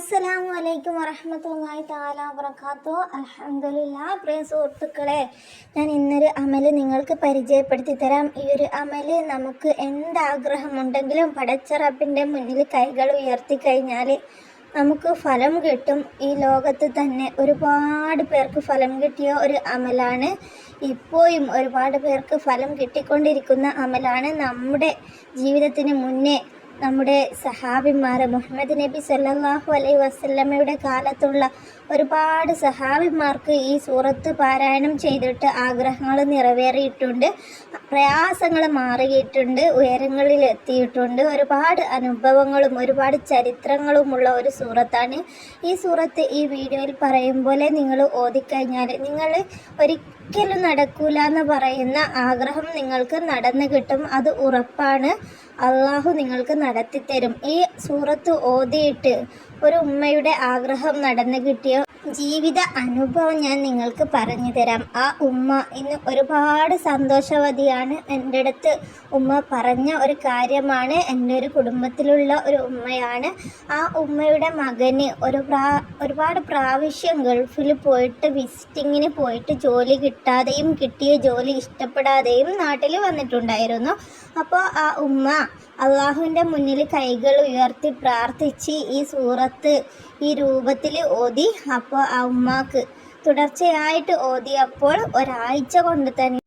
അസ്സലാമു അലൈക്കും വറഹ്മത്തുള്ളാഹി തആല വബറകാതുഹു. അൽഹംദുലില്ലാഹ്. പ്രിയ സുഹൃത്തുക്കളെ, ഞാൻ ഇന്നൊരു അമല് നിങ്ങൾക്ക് പരിചയപ്പെടുത്തി തരാം. ഈ ഒരു അമല് നമുക്ക് എന്താഗ്രഹമുണ്ടെങ്കിലും പടച്ച റബ്ബിൻ്റെ മുന്നിൽ കൈകൾ ഉയർത്തി കഴിഞ്ഞാൽ നമുക്ക് ഫലം കിട്ടും. ഈ ലോകത്ത് തന്നെ ഒരുപാട് പേർക്ക് ഫലം കിട്ടിയ ഒരു അമലാണ്. ഇപ്പോഴും ഒരുപാട് പേർക്ക് ഫലം കിട്ടിക്കൊണ്ടിരിക്കുന്ന അമലാണ്. നമ്മുടെ ജീവിതത്തിന് മുന്നേ നമ്മുടെ സഹാബിമാർ, മുഹമ്മദ് നബി സല്ലല്ലാഹു അലൈഹി വസല്ലമയുടെ കാലത്തുള്ള ഒരുപാട് സഹാബിമാർക്ക് ഈ സൂറത്ത് പാരായണം ചെയ്തിട്ട് ആഗ്രഹങ്ങൾ നിറവേറിയിട്ടുണ്ട്, പ്രയാസങ്ങൾ മാറിയിട്ടുണ്ട്, ഉയരങ്ങളിൽ എത്തിയിട്ടുണ്ട്. ഒരുപാട് അനുഭവങ്ങളും ഒരുപാട് ചരിത്രങ്ങളുമുള്ള ഒരു സൂറത്താണ് ഈ സൂറത്ത്. ഈ വീഡിയോയിൽ പറയും പോലെ നിങ്ങൾ ഓതിക്കഴിഞ്ഞാൽ നിങ്ങൾ ഒരിക്കലും നടക്കൂല എന്ന് പറയുന്ന ആഗ്രഹം നിങ്ങൾക്ക് നടന്നു കിട്ടും. അത് ഉറപ്പാണ്. അള്ളാഹു നിങ്ങൾക്ക് നടത്തിത്തരും. ഈ സൂറത്ത് ഓതിയിട്ട് ഒരു ഉമ്മയുടെ ആഗ്രഹം നടന്നു കിട്ടിയ ജീവിത അനുഭവം ഞാൻ നിങ്ങൾക്ക് പറഞ്ഞു തരാം. ആ ഉമ്മ ഇന്ന് ഒരുപാട് സന്തോഷവതിയാണ്. എൻ്റെ അടുത്ത് ഉമ്മ പറഞ്ഞ ഒരു കാര്യമാണ്. എൻ്റെ ഒരു കുടുംബത്തിലുള്ള ഒരു ഉമ്മയാണ്. ആ ഉമ്മയുടെ മകന് ഒരുപാട് പ്രാവശ്യം ഗൾഫിൽ പോയിട്ട് വിസിറ്റിങ്ങിന് പോയിട്ട് ജോലി കിട്ടാതെയും കിട്ടിയ ജോലി ഇഷ്ടപ്പെടാതെയും നാട്ടിൽ വന്നിട്ടുണ്ടായിരുന്നു. അപ്പോൾ ആ ഉമ്മ അള്ളാഹുവിൻ്റെ മുന്നിൽ കൈകൾ ഉയർത്തി പ്രാർത്ഥിച്ച് ഈ സൂറത്ത് ഈ രൂപത്തിൽ ഓതി. അപ്പോൾ ആ ഉമ്മാക്ക് തുടർച്ചയായിട്ട് ഓതിയപ്പോൾ ഒരാഴ്ച കൊണ്ട് തന്നെ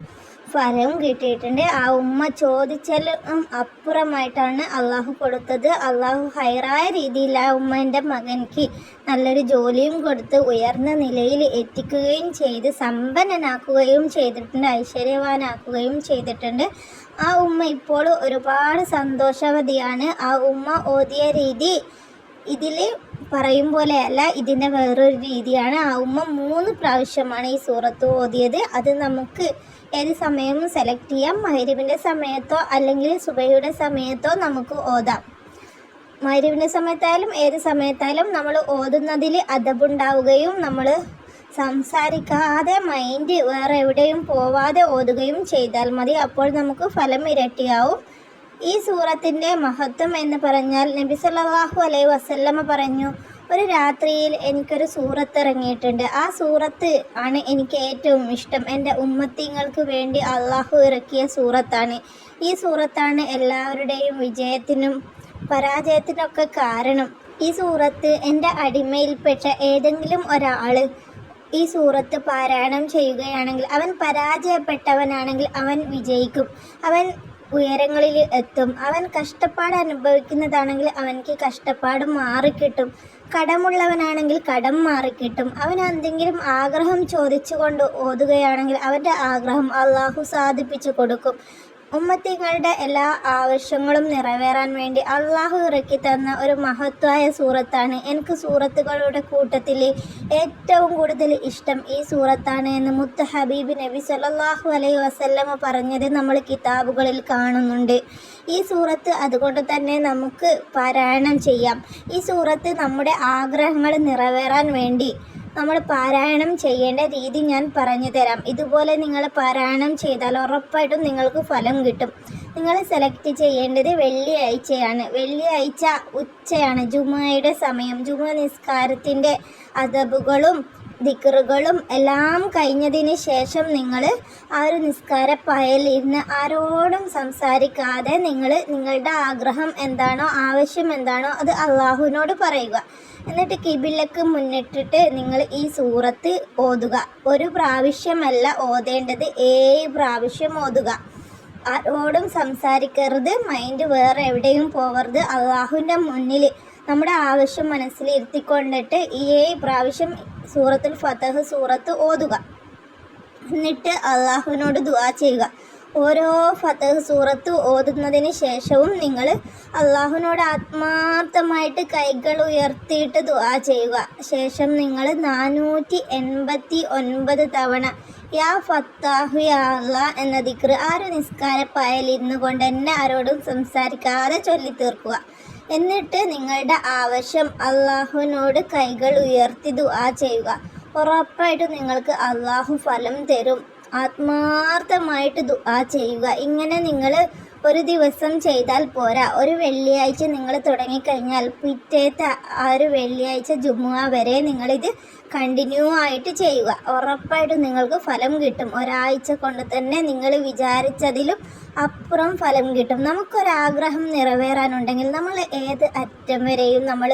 ഫലം കിട്ടിയിട്ടുണ്ട്. ആ ഉമ്മ ചോദിച്ചാലും അപ്പുറമായിട്ടാണ് അള്ളാഹു കൊടുത്തത്. അള്ളാഹു ഹൈറായ രീതിയിൽ ആ ഉമ്മേൻ്റെ മകനിക്ക് നല്ലൊരു ജോലിയും കൊടുത്ത് ഉയർന്ന നിലയിൽ എത്തിക്കുകയും ചെയ്ത് സമ്പന്നനാക്കുകയും ചെയ്തിട്ടുണ്ട്, ഐശ്വര്യവാനാക്കുകയും ചെയ്തിട്ടുണ്ട്. ആ ഉമ്മ ഇപ്പോൾ ഒരുപാട് സന്തോഷവതിയാണ്. ആ ഉമ്മ ഓതിയ രീതി ഇതിൽ പറയും പോലെയല്ല, ഇതിൻ്റെ വേറൊരു രീതിയാണ്. ആ ഉമ്മ 3 പ്രാവശ്യമാണ് ഈ സൂറത്ത് ഓതിയത്. അത് നമുക്ക് ഏത് സമയവും സെലക്ട് ചെയ്യാം. മഗ്‌രിബിൻ്റെ സമയത്തോ അല്ലെങ്കിൽ സുബഹിയുടെ സമയത്തോ നമുക്ക് ഓതാം. മഗ്‌രിബിൻ്റെ സമയത്തായാലും ഏത് സമയത്തായാലും നമ്മൾ ഓതുന്നതിൽ അദബുണ്ടാവുകയും നമ്മൾ സംസാരിക്കാതെ മൈൻഡ് വേറെ എവിടെയും പോവാതെ ഓതുകയും ചെയ്താൽ മതി. അപ്പോൾ നമുക്ക് ഫലം ഇരട്ടിയാവും. ഈ സൂറത്തിൻ്റെ മഹത്വം എന്ന് പറഞ്ഞാൽ നബി സല്ലല്ലാഹു അലൈഹി വസല്ലമ പറഞ്ഞു, ഒരു രാത്രിയിൽ എനിക്കൊരു സൂറത്ത് ഇറങ്ങിയിട്ടുണ്ട്. ആ സൂറത്ത് ആണ് എനിക്ക് ഏറ്റവും ഇഷ്ടം. എൻ്റെ ഉമ്മത്തിങ്ങൾക്ക് വേണ്ടി അള്ളാഹു ഇറക്കിയ സൂറത്താണ്. ഈ സൂറത്താണ് എല്ലാവരുടെയും വിജയത്തിനും പരാജയത്തിനൊക്കെ കാരണം. ഈ സൂറത്ത് എൻ്റെ അടിമയിൽപ്പെട്ട ഏതെങ്കിലും ഒരാൾ ഈ സൂറത്ത് പാരായണം ചെയ്യുകയാണെങ്കിൽ അവൻ പരാജയപ്പെട്ടവനാണെങ്കിൽ അവൻ വിജയിക്കും, അവൻ ഉയരങ്ങളിൽ എത്തും. അവൻ കഷ്ടപ്പാട് അനുഭവിക്കുന്നതാണെങ്കിൽ അവനക്ക് കഷ്ടപ്പാട് മാറിക്കിട്ടും. കടമുള്ളവനാണെങ്കിൽ കടം മാറിക്കിട്ടും. അവൻ എന്തെങ്കിലും ആഗ്രഹം ചോദിച്ചുകൊണ്ട് ഓതുകയാണെങ്കിൽ അവൻ്റെ ആഗ്രഹം അള്ളാഹു സാധിപ്പിച്ചു കൊടുക്കും. ഉമ്മത്തികളുടെ എല്ലാ ആവശ്യങ്ങളും നിറവേറാൻ വേണ്ടി അള്ളാഹു ഇറക്കി തന്ന ഒരു മഹത്വായ സൂറത്താണ്. എനിക്ക് സൂറത്തുകളുടെ കൂട്ടത്തിൽ ഏറ്റവും കൂടുതൽ ഇഷ്ടം ഈ സൂറത്താണ് എന്ന് മുത്ത് ഹബീബ് നബി സല്ലല്ലാഹു അലൈഹി വസല്ലമ പറഞ്ഞത് നമ്മൾ കിതാബുകളിൽ കാണുന്നുണ്ട്. ഈ സൂറത്ത് അതുകൊണ്ട് തന്നെ നമുക്ക് പാരായണം ചെയ്യാം. ഈ സൂറത്ത് നമ്മുടെ ആഗ്രഹങ്ങൾ നിറവേറാൻ വേണ്ടി നമ്മൾ പാരായണം ചെയ്യേണ്ട രീതി ഞാൻ പറഞ്ഞു തരാം. ഇതുപോലെ നിങ്ങൾ പാരായണം ചെയ്താൽ ഉറപ്പായിട്ടും നിങ്ങൾക്ക് ഫലം കിട്ടും. നിങ്ങൾ സെലക്ട് ചെയ്യേണ്ടത് വെള്ളിയാഴ്ചയാണ്. വെള്ളിയാഴ്ച ഉച്ചയാണ് ജുമുഅയുടെ സമയം. ജുമുഅ നിസ്കാരത്തിൻ്റെ അദബുകളും ദിക്റുകളും എല്ലാം കഴിഞ്ഞതിന് ശേഷം നിങ്ങൾ ആ ഒരു നിസ്കാരപ്പായയിൽ ഇരുന്ന് ആരോടും സംസാരിക്കാതെ നിങ്ങൾ നിങ്ങളുടെ ആഗ്രഹം എന്താണോ ആവശ്യം എന്താണോ അത് അള്ളാഹുവിനോട് പറയുക. എന്നിട്ട് കിബിലക്ക് മുന്നിട്ടിട്ട് നിങ്ങൾ ഈ സൂറത്ത് ഓതുക. ഒരു പ്രാവശ്യമല്ല ഓതേണ്ടത്, 7 പ്രാവശ്യം ഓതുക. ആരോടും സംസാരിക്കരുത്, മൈൻഡ് വേറെ എവിടെയും പോവരുത്. അള്ളാഹുവിൻ്റെ മുന്നിൽ നമ്മുടെ ആവശ്യം മനസ്സിലിരുത്തിക്കൊണ്ടിട്ട് ഈ 7 പ്രാവശ്യം സൂറത്തുൽ ഫതഹ് സൂറത്ത് ഓതുക. എന്നിട്ട് അള്ളാഹുവിനോട് ദുആ ചെയ്യുക. ഓരോ ഫതഹ് സൂറത്ത് ഓതുന്നതിന് ശേഷവും നിങ്ങൾ അള്ളാഹുവിനോട് ആത്മാർത്ഥമായിട്ട് കൈകൾ ഉയർത്തിയിട്ട് ദുആ ചെയ്യുക. ശേഷം നിങ്ങൾ 489 തവണ യാ ഫത്താഹു യാ അല്ലാഹ് എന്ന ദിക്ർ ആ ഒരു നിസ്കാരപ്പായയിൽ ഇരുന്ന് കൊണ്ട് തന്നെ ആരോടും സംസാരിക്കാതെ ചൊല്ലിത്തീർക്കുക. എന്നിട്ട് നിങ്ങളുടെ ആവശ്യം അള്ളാഹുവിനോട് കൈകൾ ഉയർത്തി ദുആ ചെയ്യുക. ഉറപ്പായിട്ടും നിങ്ങൾക്ക് അള്ളാഹു ഫലം തരും. ആത്മാർത്ഥമായിട്ട് ദുആ ചെയ്യുക. ഇങ്ങനെ നിങ്ങൾ ഒരു ദിവസം ചെയ്താൽ പോരാ. ഒരു വെള്ളിയാഴ്ച നിങ്ങൾ തുടങ്ങിക്കഴിഞ്ഞാൽ പിറ്റേത്തെ ആ ഒരു വെള്ളിയാഴ്ച ജുമുഅ വരെ നിങ്ങളിത് കണ്ടിന്യൂ ആയിട്ട് ചെയ്യുക. ഉറപ്പായിട്ടും നിങ്ങൾക്ക് ഫലം കിട്ടും. ഒരാഴ്ച കൊണ്ട് തന്നെ നിങ്ങൾ വിചാരിച്ചതിലും അപ്പുറം ഫലം കിട്ടും. നമുക്കൊരാഗ്രഹം നിറവേറാനുണ്ടെങ്കിൽ നമ്മൾ ഏത് അറ്റം വരെയും നമ്മൾ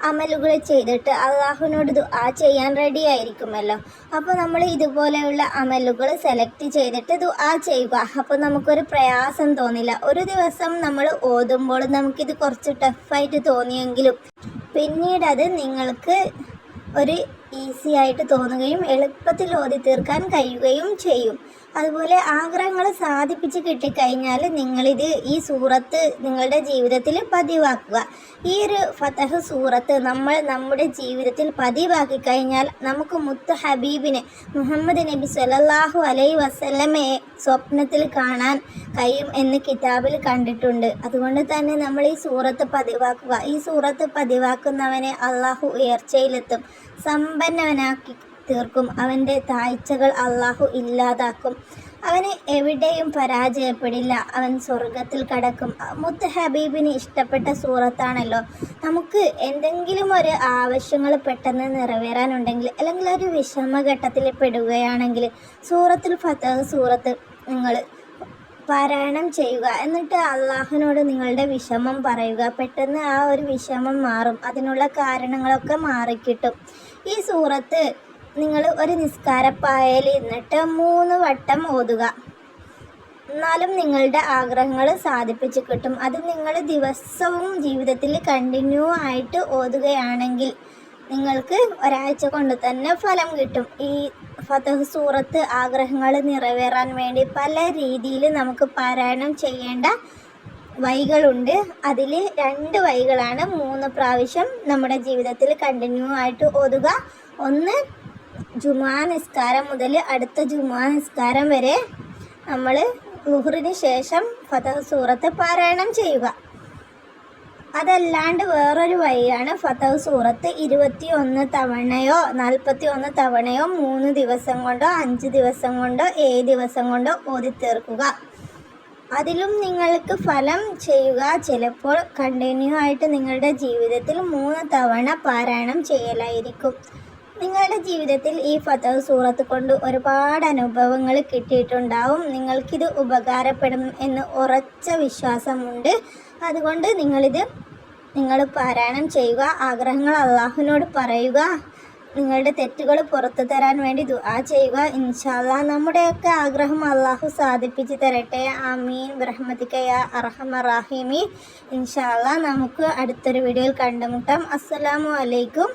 അമലുകൾ ചെയ്തിട്ട് അള്ളാഹുവിനോട് ദുആ ചെയ്യാൻ റെഡി ആയിരിക്കുമല്ലോ. അപ്പോൾ നമ്മൾ ഇതുപോലെയുള്ള അമലുകൾ സെലക്ട് ചെയ്തിട്ട് ദുആ ചെയ്യുക. അപ്പോൾ നമുക്കൊരു പ്രയാസം തോന്നില്ല. ഒരു ദിവസം നമ്മൾ ഓതുമ്പോൾ നമുക്കിത് കുറച്ച് ടഫായിട്ട് തോന്നിയെങ്കിലും പിന്നീട് അത് നിങ്ങൾക്ക് ഒരു ഈസി ആയിട്ട് തോന്നുകയും എളുപ്പത്തിൽ ഓതി തീർക്കാൻ കഴിയുകയും ചെയ്യും. അതുപോലെ ആഗ്രഹങ്ങൾ സാധിപ്പിച്ച് കിട്ടിക്കഴിഞ്ഞാൽ നിങ്ങളിത് ഈ സൂറത്ത് നിങ്ങളുടെ ജീവിതത്തിൽ പതിവാക്കുക. ഈ ഒരു ഫതഹ് സൂറത്ത് നമ്മൾ നമ്മുടെ ജീവിതത്തിൽ പതിവാക്കി കഴിഞ്ഞാൽ നമുക്ക് മുത്ത് ഹബീബിനെ മുഹമ്മദ് നബി സ്വല്ലല്ലാഹു അലൈഹി വസല്ലമയെ സ്വപ്നത്തിൽ കാണാൻ കഴിയും എന്ന് കിതാബിൽ കണ്ടിട്ടുണ്ട്. അതുകൊണ്ട് തന്നെ നമ്മൾ ഈ സൂറത്ത് പതിവാക്കുക. ഈ സൂറത്ത് പതിവാക്കുന്നവനെ അള്ളാഹു ഉയർച്ചയിലെത്തും, സമ്പന്നവനാക്കി തീർക്കും. അവൻ്റെ താഴ്ചകൾ അള്ളാഹു ഇല്ലാതാക്കും. അവന് എവിടെയും പരാജയപ്പെടില്ല. അവൻ സ്വർഗത്തിൽ കടക്കും. മുത്ത് ഹബീബിന് ഇഷ്ടപ്പെട്ട സൂറത്താണല്ലോ. നമുക്ക് എന്തെങ്കിലും ഒരു ആവശ്യങ്ങൾ പെട്ടെന്ന് നിറവേറാനുണ്ടെങ്കിൽ അല്ലെങ്കിൽ ഒരു വിഷമഘട്ടത്തിൽ പെടുകയാണെങ്കിൽ സൂറത്തുൽ ഫതഹ് സൂറത്ത് നിങ്ങൾ പാരായണം ചെയ്യുക. എന്നിട്ട് അള്ളാഹുവിനോട് നിങ്ങളുടെ വിഷമം പറയുക. പെട്ടെന്ന് ആ ഒരു വിഷമം മാറും. അതിനുള്ള കാരണങ്ങളൊക്കെ മാറിക്കിട്ടും. ഈ സൂറത്ത് നിങ്ങൾ ഒരു നിസ്കാരപ്പായയിൽ ഇരുന്നിട്ട് 3 വട്ടം ഓതുക. എന്നാലും നിങ്ങളുടെ ആഗ്രഹങ്ങൾ സാധിപ്പിച്ച് കിട്ടും. അത് നിങ്ങൾ ദിവസവും ജീവിതത്തിൽ കണ്ടിന്യൂ ആയിട്ട് ഓതുകയാണെങ്കിൽ നിങ്ങൾക്ക് ഒരാഴ്ച കൊണ്ട് തന്നെ ഫലം കിട്ടും. ഈ ഫതഹ് സൂറത്ത് ആഗ്രഹങ്ങൾ നിറവേറാൻ വേണ്ടി പല രീതിയിൽ നമുക്ക് പാരായണം ചെയ്യേണ്ട വഴികളുണ്ട്. അതിൽ 2 വഴികളാണ് 3 പ്രാവശ്യം നമ്മുടെ ജീവിതത്തിൽ കണ്ടിന്യൂ ആയിട്ട് ഓതുക. ഒന്ന്, ജുമുഅ നിസ്കാരം മുതൽ അടുത്ത ജുമുഅ നിസ്കാരം വരെ നമ്മൾ ളുഹറിന് ശേഷം ഫതഹ് സൂറത്ത് പാരായണം ചെയ്യുക. അതല്ലാണ്ട് വേറൊരു വഴിയാണ് ഫതഹ് സൂറത്ത് 21 തവണയോ 41 തവണയോ 3 ദിവസം കൊണ്ടോ 5 ദിവസം കൊണ്ടോ 7 ദിവസം കൊണ്ടോ ഓതി തീർക്കുക. അതിലും നിങ്ങൾക്ക് ഫലം ചെയ്യുക. ചിലപ്പോൾ കണ്ടിന്യൂ ആയിട്ട് നിങ്ങളുടെ ജീവിതത്തിൽ 3 തവണ പാരായണം ചെയ്യലായിരിക്കും. നിങ്ങളുടെ ജീവിതത്തിൽ ഈ ഫതഹ് സൂറത്ത് കൊണ്ട് ഒരുപാട് അനുഭവങ്ങൾ കിട്ടിയിട്ടുണ്ടാവും. നിങ്ങൾക്കിത് ഉപകാരപ്പെടും എന്ന് ഉറച്ച വിശ്വാസമുണ്ട്. അതുകൊണ്ട് നിങ്ങൾ പാരായണം ചെയ്യുക. ആഗ്രഹങ്ങൾ അള്ളാഹുവിനോട് പറയുക. നിങ്ങളുടെ തെറ്റുകൾ പുറത്തു തരാൻ വേണ്ടി ദുആ ചെയ്യുക. ഇൻഷാ അല്ലാഹ് നമ്മുടെയൊക്കെ ആഗ്രഹം അള്ളാഹു സാധിപ്പിച്ച് തരട്ടെ. ആമീൻ ബിറഹ്മതിക യാ അർഹമർ റഹീമീൻ. ഇൻഷാ അല്ലാഹ് നമുക്ക് അടുത്തൊരു വീഡിയോയിൽ കണ്ടുമുട്ടാം. അസ്സലാമു അലൈക്കും.